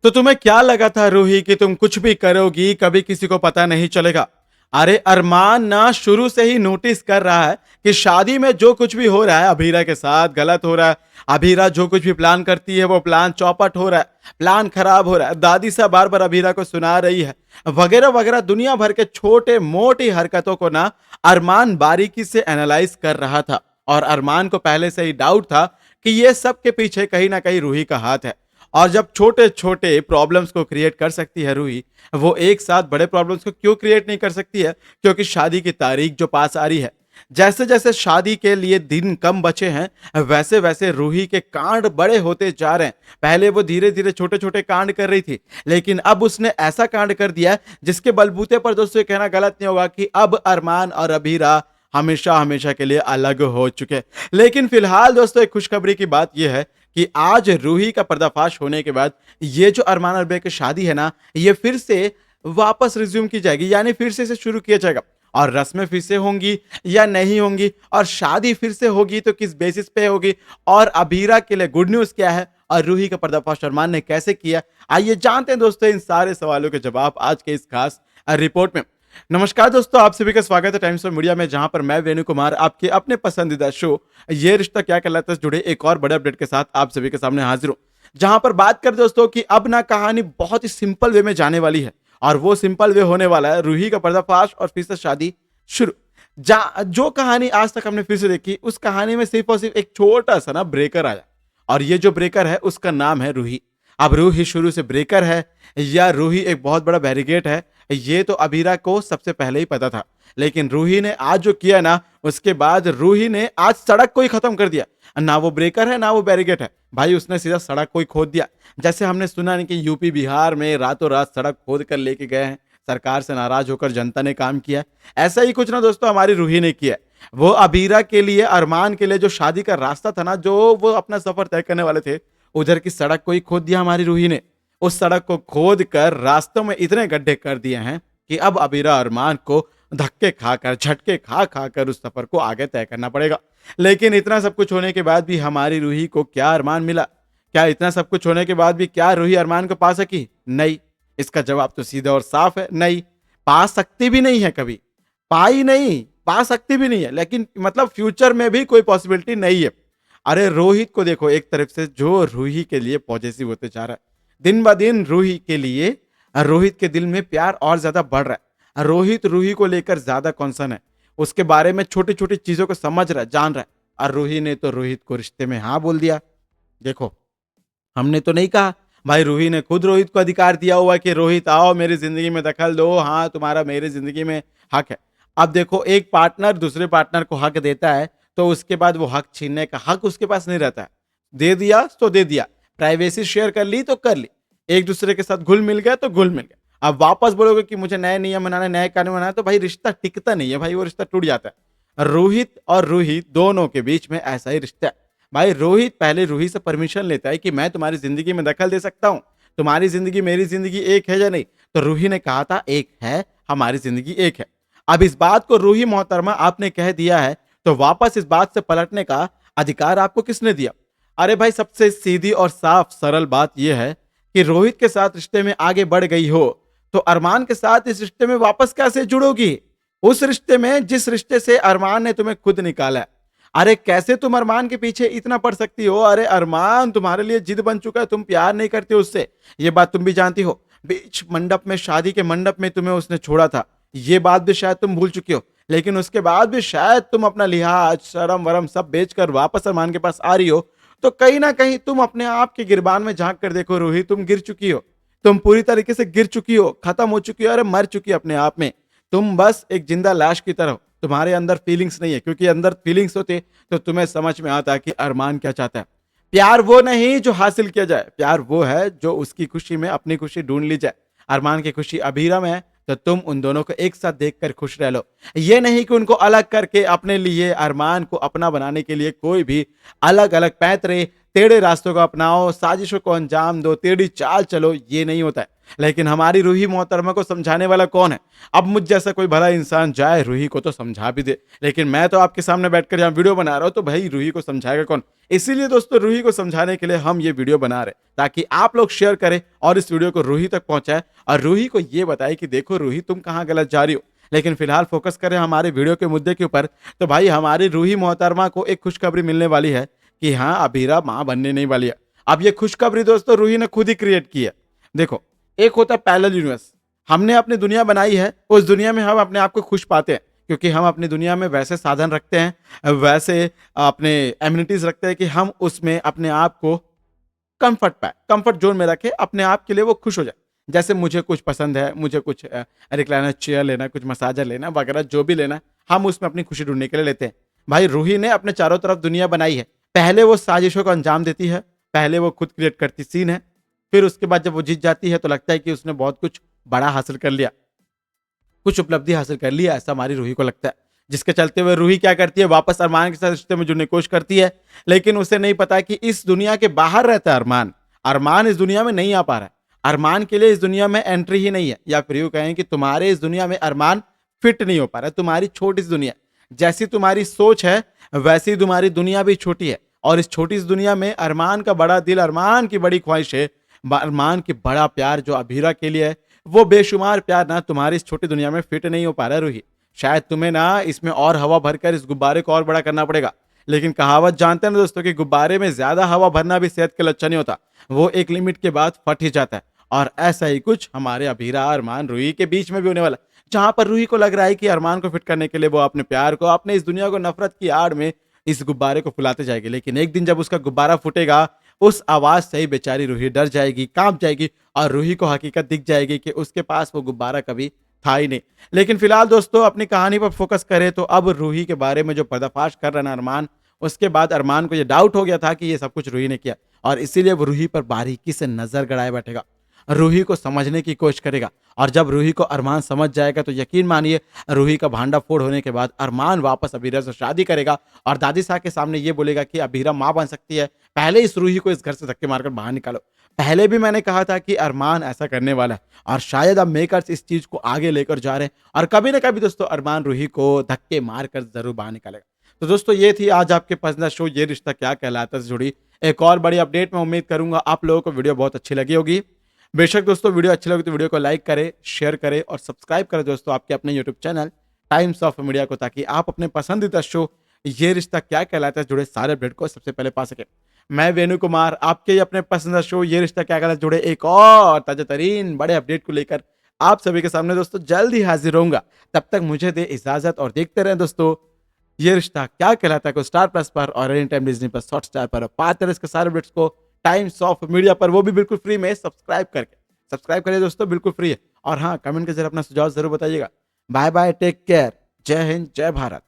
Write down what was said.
तो तुम्हें क्या लगा था रूही कि तुम कुछ भी करोगी कभी किसी को पता नहीं चलेगा। अरे अरमान ना शुरू से ही नोटिस कर रहा है कि शादी में जो कुछ भी हो रहा है अभीरा के साथ गलत हो रहा है। अभीरा जो कुछ भी प्लान करती है वो प्लान चौपट हो रहा है, प्लान खराब हो रहा है। दादी सा बार बार अभीरा को सुना रही है वगैरह वगैरह दुनिया भर के छोटे मोटी हरकतों को ना अरमान बारीकी से एनालाइज कर रहा था। और अरमान को पहले से ही डाउट था कि ये सब के पीछे कहीं ना कहीं रूही का हाथ है। और जब छोटे छोटे प्रॉब्लम्स को क्रिएट कर सकती है रूही, वो एक साथ बड़े प्रॉब्लम्स को क्यों क्रिएट नहीं कर सकती है? क्योंकि शादी की तारीख जो पास आ रही है, जैसे जैसे शादी के लिए दिन कम बचे हैं वैसे वैसे रूही के कांड बड़े होते जा रहे हैं। पहले वो धीरे धीरे छोटे छोटे कांड कर रही थी, लेकिन अब उसने ऐसा कांड कर दिया है जिसके बलबूते पर दोस्तों ये कहना गलत नहीं होगा कि अब अरमान और अभीरा हमेशा हमेशा के लिए अलग हो चुके हैं। लेकिन फिलहाल दोस्तों एक खुशखबरी की बात यह है कि आज रूही का पर्दाफाश होने के बाद ये जो अरमान और बे की शादी है ना, ये फिर से वापस रिज्यूम की जाएगी, यानी फिर से इसे शुरू किया जाएगा। और रस्में फिर से होंगी या नहीं होंगी, और शादी फिर से होगी तो किस बेसिस पे होगी, और अबीरा के लिए गुड न्यूज क्या है, और रूही का पर्दाफाश अरमान ने कैसे किया, आइए जानते हैं दोस्तों इन सारे सवालों के जवाब आज के इस खास रिपोर्ट में। नमस्कार दोस्तों, आप सभी का स्वागत है टाइम्स ऑफ मीडिया में, जहां पर मैं वेणु कुमार आपके अपने पसंदीदा शो ये रिश्ता क्या कहलाता है से जुड़े एक और बड़े अपडेट के साथ आप सभी के सामने हाजिर हूं। जहां पर बात करें दोस्तों कि अब ना कहानी बहुत ही सिंपल वे में जाने वाली है, और वो सिंपल वे होने वाला है रूही का पर्दाफाश और फिर से शादी शुरू। जो कहानी आज तक हमने फिर से देखी, उस कहानी में सिर्फ और सिर्फ एक छोटा सा ना ब्रेकर आया, और ये जो ब्रेकर है उसका नाम है रूही। अब रूही शुरू से ब्रेकर है या रूही एक बहुत बड़ा बैरिकेड है, ये तो अबीरा को सबसे पहले ही पता था। लेकिन रूही ने आज जो किया ना, उसके बाद रूही ने आज सड़क को ही खत्म कर दिया। ना वो ब्रेकर है ना वो बैरिकेड है, भाई उसने सीधा सड़क को ही खोद दिया। जैसे हमने सुना नहीं कि यूपी बिहार में रातों रात सड़क खोद कर लेके गए हैं, सरकार से नाराज होकर जनता ने काम किया। ऐसा ही कुछ ना दोस्तों हमारी रूही ने किया। वो अबीरा के लिए, अरमान के लिए जो शादी का रास्ता था ना, जो वो अपना सफर तय करने वाले थे, उधर की सड़क को ही खोद दिया हमारी रूही ने। उस सड़क को खोद कर रास्तों में इतने गड्ढे कर दिए हैं कि अब अबीरा अरमान को धक्के खाकर, झटके खा खाकर उस सफर को आगे तय करना पड़ेगा। लेकिन इतना सब कुछ होने के बाद भी हमारी रूही को क्या अरमान मिला? क्या इतना सब कुछ होने के बाद भी क्या रूही अरमान को पा सकी? नहीं। इसका जवाब तो सीधा और साफ है, नहीं। पा सकती भी नहीं है कभी, पाई नहीं, पा सकती भी नहीं है, लेकिन मतलब फ्यूचर में भी कोई पॉसिबिलिटी नहीं है। अरे रोहित को देखो, एक तरफ से जो रूही के लिए पॉजिटिव होते जा रहा है, दिन ब दिन रूही के लिए, रोहित के दिल में प्यार और ज्यादा बढ़ रहा है। रोहित रूही को लेकर ज्यादा कॉन्सर्न है, उसके बारे में छोटी छोटी चीजों को समझ रहा है, जान रहा है। और रूही ने तो रोहित को रिश्ते में हाँ बोल दिया। देखो, हमने तो नहीं कहा भाई, रूही ने खुद रोहित को अधिकार दिया हुआ है कि रोहित आओ मेरी जिंदगी में दखल दो, हाँ तुम्हारा मेरी जिंदगी में हक है। अब देखो, एक पार्टनर दूसरे पार्टनर को हक देता है तो उसके बाद वो हक छीनने का हक उसके पास नहीं रहता है। दे दिया तो दे दिया, प्राइवेसी शेयर कर ली तो कर ली, एक दूसरे के साथ घुल मिल गया तो घुल मिल गया। अब वापस बोलोगे कि मुझे नए नियम बनाने, नए कानून बनाना, तो भाई रिश्ता टिकता नहीं है भाई, वो रिश्ता टूट जाता है। रोहित और रूही दोनों के बीच में ऐसा ही रिश्ता है। भाई रोहित पहले रूही से परमिशन लेता है कि मैं तुम्हारी जिंदगी में दखल दे सकता हूं, तुम्हारी जिंदगी मेरी जिंदगी एक है या नहीं? तो रूही ने कहा था एक है, हमारी जिंदगी एक है। अब इस बात को रूही मोहतरमा आपने कह दिया है, तो वापस इस बात से पलटने का अधिकार आपको किसने दिया? अरे भाई, सबसे सीधी और साफ सरल बात यह है कि रोहित के साथ रिश्ते में आगे बढ़ गई हो तो अरमान के साथ इस रिश्ते में वापस कैसे जुड़ोगी? उस रिश्ते में जिस रिश्ते से अरमान ने तुम्हें खुद निकाला है। अरे कैसे तुम अरमान के पीछे इतना पड़ सकती हो? अरे अरमान तुम्हारे लिए जिद बन चुका है, तुम प्यार नहीं करते उससे, ये बात तुम भी जानती हो। बीच मंडप में, शादी के मंडप में तुम्हें उसने छोड़ा था, ये बात भी शायद तुम भूल चुकी हो। लेकिन उसके बाद भी शायद तुम अपना लिहाज, शर्म वरम सब बेचकर वापस अरमान के पास आ रही हो। तो कहीं ना कहीं तुम अपने आप के गिरबान में झांक कर देखो रूही, तुम गिर चुकी हो, तुम पूरी तरीके से गिर चुकी हो, खत्म हो चुकी हो, अरे मर चुकी हो अपने आप में। तुम बस एक जिंदा लाश की तरह हो, तुम्हारे अंदर फीलिंग्स नहीं है, क्योंकि अंदर फीलिंग्स होते तो तुम्हें समझ में आता कि अरमान क्या चाहता है। प्यार वो नहीं जो हासिल किया जाए, प्यार वो है जो उसकी खुशी में अपनी खुशी ढूंढ ली जाए। अरमान की खुशी अभीरा में है, तो तुम उन दोनों को एक साथ देखकर खुश रह लो। ये नहीं कि उनको अलग करके अपने लिए, अरमान को अपना बनाने के लिए कोई भी अलग अलग पैतरे टेढ़े रास्तों को अपनाओ, साजिशों को अंजाम दो, टेढ़ी चाल चलो, ये नहीं होता है। लेकिन हमारी रूही मोहतरमा को समझाने वाला कौन है? अब मुझ जैसा कोई भला इंसान जाए रूही को तो समझा भी दे, लेकिन मैं तो आपके सामने बैठकर यहाँ वीडियो बना रहा हूँ, तो भाई रूही को समझाएगा कौन? इसीलिए दोस्तों रूही को समझाने के लिए हम ये वीडियो बना रहे हैं, ताकि आप लोग शेयर करें और इस वीडियो को रूही तक पहुंचाएं और रूही को ये बताए कि देखो रूही तुम कहाँ गलत जा रही हो। लेकिन फिलहाल फोकस करें हमारे वीडियो के मुद्दे के ऊपर। तो भाई हमारी रूही मोहतरमा को एक खुशखबरी मिलने वाली है कि हाँ अबीरा माँ बनने नहीं वाली है। अब ये खुशखबरी दोस्तों रूही ने खुद ही क्रिएट की है। देखो, एक होता है पैरेलल यूनिवर्स, हमने अपनी दुनिया बनाई है, उस दुनिया में हम अपने आप को खुश पाते हैं क्योंकि हम अपनी दुनिया में वैसे साधन रखते हैं, वैसे अपने एम्यूनिटीज रखते हैं कि हम उसमें अपने आप को कंफर्ट पाए, कंफर्ट जोन में रखे, अपने आप के लिए वो खुश हो जाए। जैसे मुझे कुछ पसंद है, मुझे कुछ रिक्लाइनर चेयर लेना, कुछ मसाजर लेना वगैरह जो भी लेना, हम उसमें अपनी खुशी ढूंढने के लिए लेते हैं। भाई रूही ने अपने चारों तरफ दुनिया बनाई है, पहले वो साजिशों को अंजाम देती है, पहले वो खुद क्रिएट करती सीन है, फिर उसके बाद जब वो जीत जाती है तो लगता है कि उसने बहुत कुछ बड़ा हासिल कर लिया, कुछ उपलब्धि हासिल कर लिया, ऐसा हमारी रूही को लगता है। जिसके चलते हुए रूही क्या करती है, वापस अरमान के साथ रिश्ते में जुड़ने की कोशिश करती है, लेकिन उसे नहीं पता कि इस दुनिया के बाहर रहता है अरमान। अरमान इस दुनिया में नहीं आ पा रहा है, अरमान के लिए इस दुनिया में एंट्री ही नहीं है, या फिर यूं कहें कि तुम्हारे इस दुनिया में अरमान फिट नहीं हो पा रहा है। तुम्हारी छोटी सी दुनिया, जैसी तुम्हारी सोच है वैसी तुम्हारी दुनिया भी छोटी है, और इस छोटी सी दुनिया में अरमान का बड़ा दिल, अरमान की बड़ी ख्वाहिश है, अरमान की बड़ा प्यार जो अभीरा के लिए है, वो बेशुमार प्यार ना तुम्हारी इस छोटी दुनिया में फिट नहीं हो पा रहा है रूही। शायद तुम्हें ना इसमें और हवा भरकर इस गुब्बारे को और बड़ा करना पड़ेगा। लेकिन कहावत जानते हैं ना दोस्तों कि गुब्बारे में ज्यादा हवा भरना भी सेहत के लिए अच्छा नहीं होता, वो एक लिमिट के बाद फट ही जाता है। और ऐसा ही कुछ हमारे अभीरा अरमान रूही के बीच में भी होने वाला है, जहां पर रूही को लग रहा है कि अरमान को फिट करने के लिए वो अपने प्यार को, अपने इस दुनिया को नफरत की आड़ में इस गुब्बारे को फुलाते जाएगी। लेकिन एक दिन जब उसका गुब्बारा फूटेगा, उस आवाज से ही बेचारी रूही डर जाएगी, कांप जाएगी, और रूही को हकीकत दिख जाएगी कि उसके पास वो गुब्बारा कभी था ही नहीं। लेकिन फिलहाल दोस्तों अपनी कहानी पर फोकस करें तो अब रूही के बारे में जो पर्दाफाश कर रहा है ना अरमान, उसके बाद अरमान को ये डाउट हो गया था कि ये सब कुछ रूही ने किया, और इसीलिए वो रूही पर बारीकी से नजर गड़ाए बैठेगा, रूही को समझने की कोशिश करेगा। और जब रूही को अरमान समझ जाएगा तो यकीन मानिए रूही का भांडा फोड़ होने के बाद अरमान वापस अबीरा से शादी करेगा और दादी साहब के सामने ये बोलेगा कि अबीरा माँ बन सकती है, पहले इस रूही को इस घर से धक्के मारकर बाहर निकालो। पहले भी मैंने कहा था कि अरमान ऐसा करने वाला है, और शायद अब मेकर्स इस चीज को आगे लेकर जा रहे हैं, और कभी ना कभी दोस्तों अरमान रूही को धक्के मारकर जरूर बाहर निकालेगा। तो दोस्तों ये थी आज आपके पसंदीदा शो ये रिश्ता क्या कहलाता से जुड़ी एक और बड़ी अपडेट। मैं उम्मीद करूंगा आप लोगों को वीडियो बहुत अच्छी लगी होगी। बेशक दोस्तों वीडियो अच्छी लगी तो वीडियो को लाइक करें, शेयर करें और सब्सक्राइब करें दोस्तों आपके अपने YouTube channel times of media को, ताकि आप अपने पसंदीदा शो ये रिश्ता क्या कहलाता है जुड़े सारे अपडेट को सबसे पहले पा सके। मैं वेणु कुमार आपके ही अपने पसंदीदा शो ये रिश्ता क्या कहलाता है जुड़े एक और ताजा तरीन बड़े अपडेट को लेकर आप सभी के सामने दोस्तों जल्द ही हाजिर होऊंगा। तब तक मुझे दे इजाजत और देखते रहें दोस्तों ये रिश्ता क्या कहलाता है को स्टार प्लस पर और any time Disney plus Hotstar पर, पाते रहे इसके सारे अपडेट्स को टाइम्स ऑफ मीडिया पर, वो भी बिल्कुल फ्री में सब्सक्राइब करके। सब्सक्राइब करिए दोस्तों, बिल्कुल फ्री है। और हाँ, कमेंट के जरिए अपना सुझाव जरूर बताइएगा। बाय बाय, टेक केयर, जय हिंद, जय भारत।